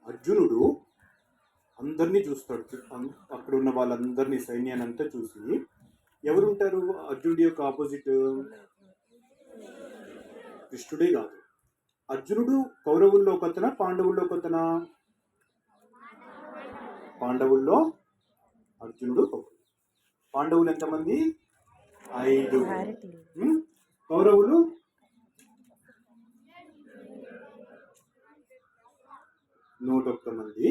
అర్జునుడు అందరినీ చూస్తాడు, అక్కడ ఉన్న వాళ్ళందరినీ, సైన్యాన్ని అంతా చూసి ఎవరుంటారు అర్జునుడి యొక్క ఆపోజిట్? కృష్ణుడే కాదు. అర్జునుడు కౌరవుల్లో కొత్తన, పాండవుల్లో కొత్తన? పాండవుల్లో అర్జునుడు. పాండవులు ఎంతమంది? 5. కౌరవులు 101 మంది.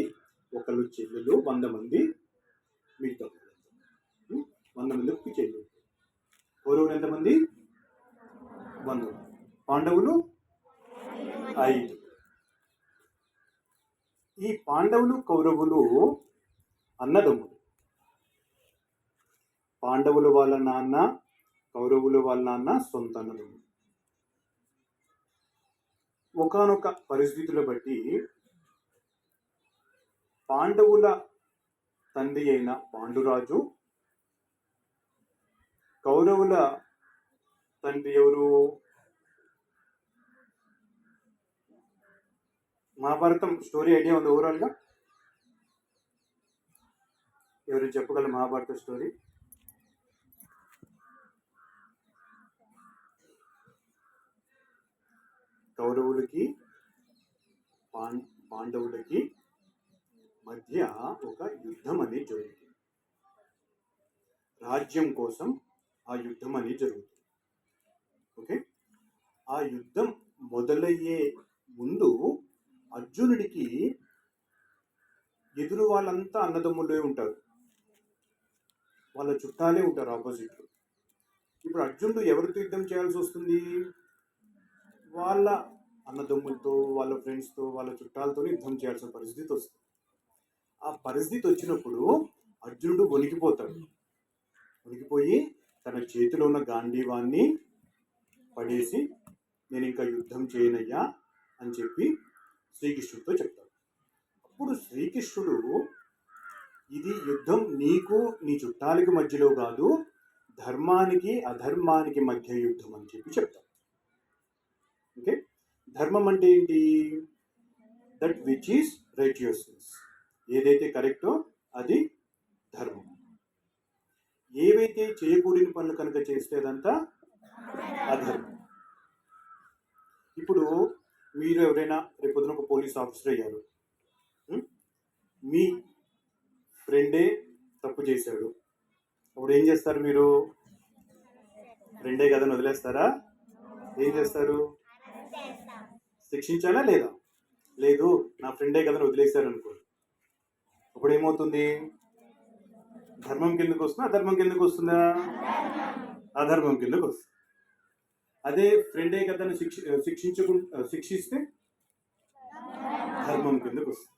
ఒకళ్ళు చెల్లెలు 100 మంది, మిగతా 100 మంది చెల్లెలు. కౌరవులు ఎంతమంది? 100. పాండవులు 5. ఈ పాండవులు కౌరవులు అన్నదమ్ములు. పాండవుల వాళ్ళ నాన్న, కౌరవుల వాళ్ళ నాన్న సొంత అన్నదమ్ములు. ఒకానొక పరిస్థితుల బట్టి పాండవుల తండ్రి అయిన పాండురాజు, కౌరవుల తండ్రి ఎవరు? మహాభారతం స్టోరీ ఐడియా ఉంది ఓవరాల్గా? ఎవరు చెప్పగలరు మహాభారత స్టోరీ? కౌరవులకి పాండవులకి మధ్య ఒక యుద్ధం అనేది జరుగుతుంది. రాజ్యం కోసం ఆ యుద్ధం అనేది జరుగుతుంది. ఓకే, ఆ యుద్ధం మొదలయ్యే ముందు అర్జునుడికి ఎదురు వాళ్ళంతా అన్నదమ్ములే ఉంటారు, వాళ్ళ చుట్టాలే ఉంటారు ఆపోజిట్లో. ఇప్పుడు అర్జునుడు ఎవరితో యుద్ధం చేయాల్సి వస్తుంది? వాళ్ళ అన్నదమ్ములతో, వాళ్ళ ఫ్రెండ్స్తో, వాళ్ళ చుట్టాలతో యుద్ధం చేయాల్సిన పరిస్థితి వస్తుంది. ఆ పరిస్థితి వచ్చినప్పుడు అర్జునుడు వణికిపోతాడు. వణికిపోయి తన చేతిలో ఉన్న గాంధీవాన్ని పడేసి నేను ఇంకా యుద్ధం చేయనయ్యా అని చెప్పి శ్రీకృష్ణుడితో చెప్తాడు. అప్పుడు శ్రీకృష్ణుడు ఇది యుద్ధం నీకు నీ చుట్టాలకి మధ్యలో కాదు, ధర్మానికి అధర్మానికి మధ్య యుద్ధం అని చెప్పి చెప్తాడు. ఓకే, ధర్మం అంటే ఏంటి? దట్ విచ్ ఈస్ రైచియస్నెస్, ఏదైతే కరెక్టో అది ధర్మం. ఏవైతే చేయకూడని పనులు కనుక చేస్తే అదంతా అధర్మం. ఇప్పుడు మీరు ఎవరైనా రేపొద్దున ఒక పోలీస్ ఆఫీసర్ అయ్యారు, మీ ఫ్రెండే తప్పు చేశాడు, అప్పుడు ఏం చేస్తారు? మీరు ఫ్రెండే కదా వదిలేస్తారా? ఏం చేస్తారు? శిక్షించాలా లేదా? లేదు, నా ఫ్రెండే కదా వదిలేశారు అనుకో, అప్పుడు ఏమవుతుంది? ధర్మం కిందకు వస్తుందా అధర్మం కిందకు వస్తుందా? అధర్మం కిందకు వస్తుంది. అదే ఫ్రెండే కదా శిక్షిస్తే ధర్మం కిందకు వస్తుంది.